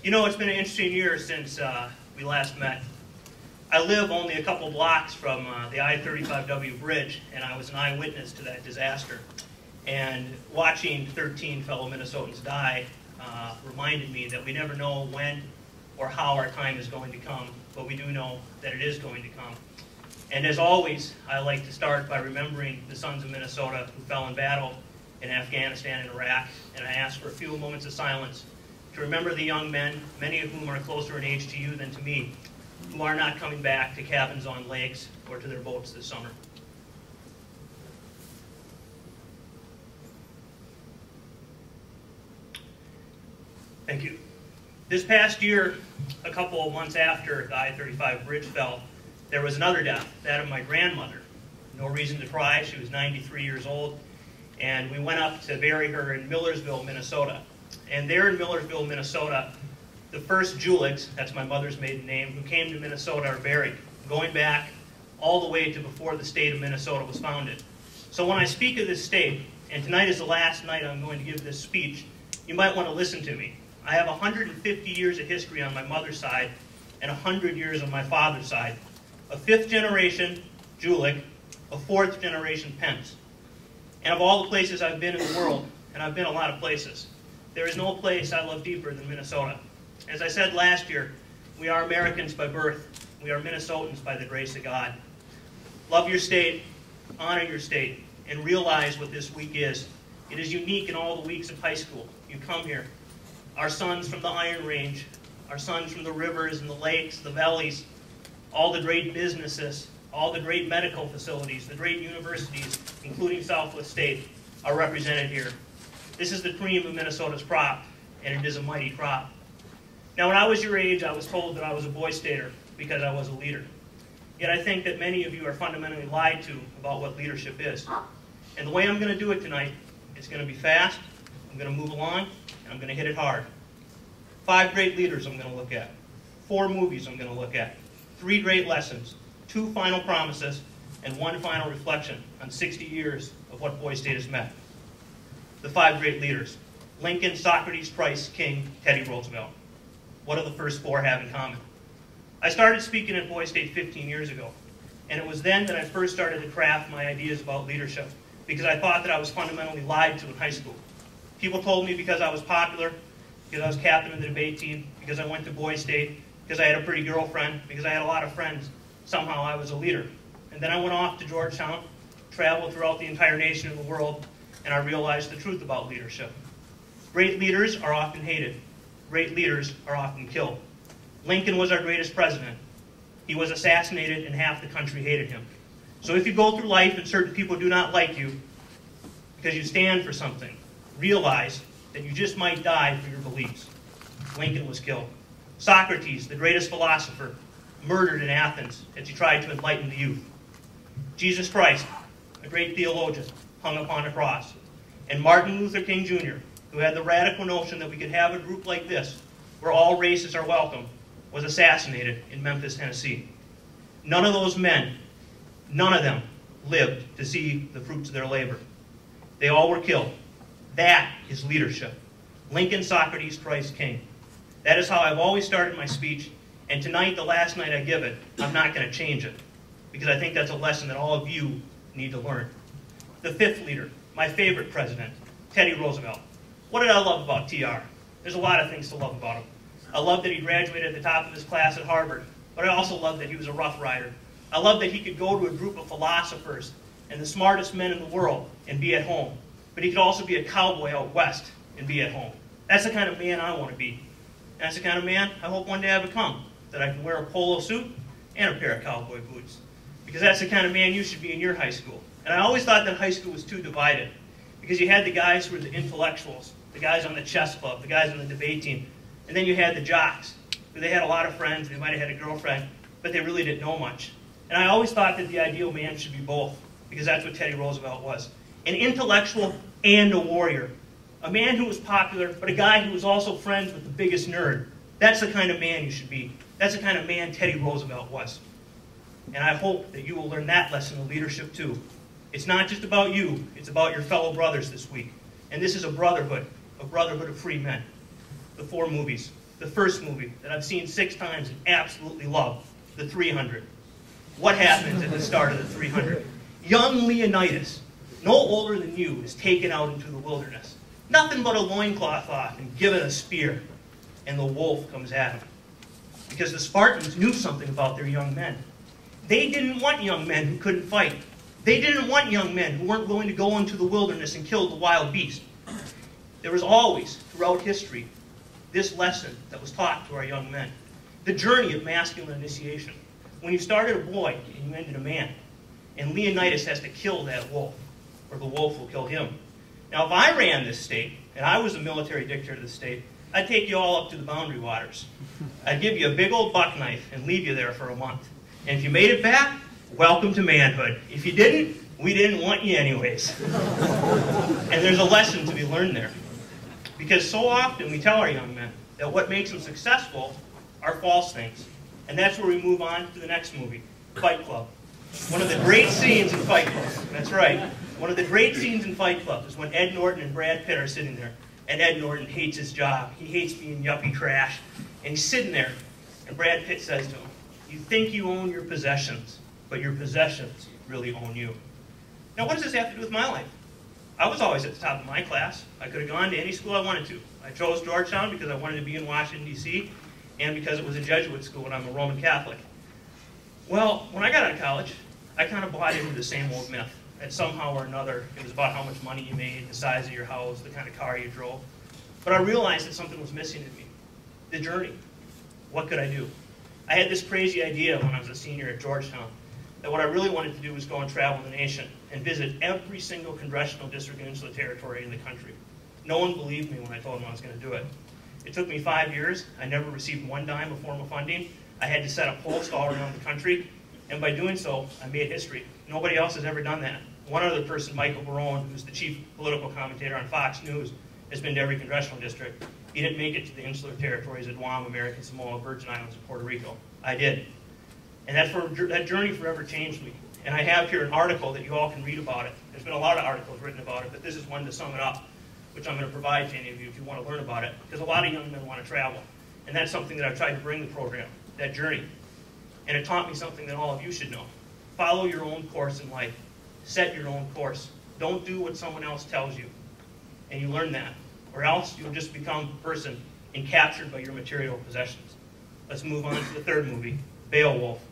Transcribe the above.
You know, it's been an interesting year since we last met. I live only a couple blocks from the I-35W bridge, and I was an eyewitness to that disaster. And watching 13 fellow Minnesotans die reminded me that we never know when or how our time is going to come, but we do know that it is going to come. And as always, I like to start by remembering the sons of Minnesota who fell in battle in Afghanistan and Iraq, and I ask for a few moments of silence to remember the young men, many of whom are closer in age to you than to me, who are not coming back to cabins on lakes or to their boats this summer. Thank you. This past year, a couple of months after the I-35 bridge fell, there was another death, that of my grandmother. No reason to cry. She was 93 years old, and we went up to bury her in Millersville, Minnesota. And there in Millersville, Minnesota, the first Juligs, that's my mother's maiden name, who came to Minnesota are buried, going back all the way to before the state of Minnesota was founded. So when I speak of this state, and tonight is the last night I'm going to give this speech, you might want to listen to me. I have 150 years of history on my mother's side and 100 years on my father's side. A fifth generation Julig, a fourth generation Pence. And of all the places I've been in the world, and I've been a lot of places, there is no place I love deeper than Minnesota. As I said last year, we are Americans by birth. We are Minnesotans by the grace of God. Love your state, honor your state, and realize what this week is. It is unique in all the weeks of high school. You come here. Our sons from the Iron Range, our sons from the rivers and the lakes, the valleys, all the great businesses, all the great medical facilities, the great universities, including Southwest State, are represented here. This is the cream of Minnesota's crop, and it is a mighty crop. Now, when I was your age, I was told that I was a boy stater because I was a leader. Yet I think that many of you are fundamentally lied to about what leadership is. And the way I'm going to do it tonight, it's going to be fast, I'm going to move along, and I'm going to hit it hard. 5 great leaders I'm going to look at. 4 movies I'm going to look at. 3 great lessons. 2 final promises, and 1 final reflection on 60 years of what Boy State has met. The 5 great leaders: Lincoln, Socrates, Price, King, Teddy Roosevelt. What do the first 4 have in common? I started speaking at Boy State 15 years ago, and it was then that I first started to craft my ideas about leadership, because I thought that I was fundamentally lied to in high school. People told me because I was popular, because I was captain of the debate team, because I went to Boy State, because I had a pretty girlfriend, because I had a lot of friends, somehow I was a leader. And then I went off to Georgetown, traveled throughout the entire nation and the world, and I realized the truth about leadership. Great leaders are often hated. Great leaders are often killed. Lincoln was our greatest president. He was assassinated and half the country hated him. So if you go through life and certain people do not like you because you stand for something, realize that you just might die for your beliefs. Lincoln was killed. Socrates, the greatest philosopher, murdered in Athens as he tried to enlighten the youth. Jesus Christ, a great theologian, hung upon a cross. And Martin Luther King Jr., who had the radical notion that we could have a group like this, where all races are welcome, was assassinated in Memphis, Tennessee. None of those men, none of them, lived to see the fruits of their labor. They all were killed. That is leadership. Lincoln, Socrates, Christ, King. That is how I've always started my speech, and tonight, the last night I give it, I'm not going to change it, because I think that's a lesson that all of you need to learn. The 5th leader, my favorite president, Teddy Roosevelt. What did I love about TR? There's a lot of things to love about him. I love that he graduated at the top of his class at Harvard, but I also love that he was a Rough Rider. I love that he could go to a group of philosophers and the smartest men in the world and be at home, but he could also be a cowboy out west and be at home. That's the kind of man I want to be. And that's the kind of man I hope one day I become, that I can wear a polo suit and a pair of cowboy boots, because that's the kind of man you should be in your high school. And I always thought that high school was too divided, because you had the guys who were the intellectuals, the guys on the chess club, the guys on the debate team, and then you had the jocks, who they had a lot of friends, they might have had a girlfriend, but they really didn't know much. And I always thought that the ideal man should be both, because that's what Teddy Roosevelt was. An intellectual and a warrior. A man who was popular, but a guy who was also friends with the biggest nerd. That's the kind of man you should be. That's the kind of man Teddy Roosevelt was. And I hope that you will learn that lesson of leadership too. It's not just about you, it's about your fellow brothers this week. And this is a brotherhood of free men. The 4 movies. the first movie that I've seen 6 times and absolutely love, The 300. What happens at the start of The 300? Young Leonidas, no older than you, is taken out into the wilderness. Nothing but a loincloth off and given a spear. And the wolf comes at him. Because the Spartans knew something about their young men. They didn't want young men who couldn't fight. They didn't want young men who weren't willing to go into the wilderness and kill the wild beast. There was always, throughout history, this lesson that was taught to our young men. The journey of masculine initiation. When you started a boy and you ended a man, and Leonidas has to kill that wolf, or the wolf will kill him. Now, if I ran this state, and I was a military dictator of the state, I'd take you all up to the boundary waters. I'd give you a big old buck knife and leave you there for a month. And if you made it back, welcome to manhood. If you didn't, we didn't want you anyways. And there's a lesson to be learned there. Because so often we tell our young men that what makes them successful are false things. And that's where we move on to the next movie, Fight Club. One of the great scenes in Fight Club, that's right, one of the great scenes in Fight Club is when Ed Norton and Brad Pitt are sitting there. And Ed Norton hates his job. He hates being yuppie trash. And he's sitting there, and Brad Pitt says to him, "You think you own your possessions, but your possessions really own you." Now, what does this have to do with my life? I was always at the top of my class. I could have gone to any school I wanted to. I chose Georgetown because I wanted to be in Washington, D.C., and because it was a Jesuit school and I'm a Roman Catholic. Well, when I got out of college, I kind of bought into the same old myth that somehow or another it was about how much money you made, the size of your house, the kind of car you drove. But I realized that something was missing in me. The journey. What could I do? I had this crazy idea when I was a senior at Georgetown that what I really wanted to do was go and travel the nation and visit every single congressional district and insular territory in the country. No one believed me when I told them I was going to do it. It took me 5 years. I never received one dime of formal funding. I had to set up posts all around the country, and by doing so, I made history. Nobody else has ever done that. One other person, Michael Barone, who's the chief political commentator on Fox News, has been to every congressional district. He didn't make it to the insular territories of Guam, American Samoa, Virgin Islands, and Puerto Rico. I did. And that journey forever changed me. And I have here an article that you all can read about it. There's been a lot of articles written about it, but this is one to sum it up, which I'm going to provide to any of you if you want to learn about it, because a lot of young men want to travel. And that's something that I've tried to bring to the program, that journey. And it taught me something that all of you should know. Follow your own course in life. Set your own course. Don't do what someone else tells you. And you learn that. Or else you'll just become a person encaptured by your material possessions. Let's move on to the third movie, Beowulf.